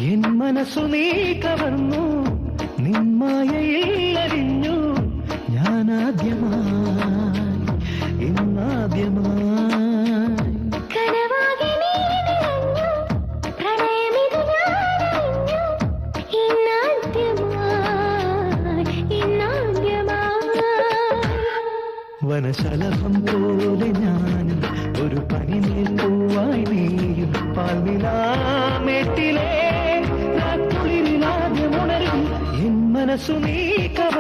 N മനസ്സു നീ കവർന്നു, നിന്മായയിൽ അരിഞ്ഞു ഞാനാദ്യമായി, ഇന്നാദ്യമായി. വനശലഭം പോലെ ഞാനും ഒരു പനിമേൽ പൂവായി നീയും പാൽനിലാമേട്ടിലെ കുളിരിലാദ്യമുണരും. എൻ മനസ്സു നീ കവ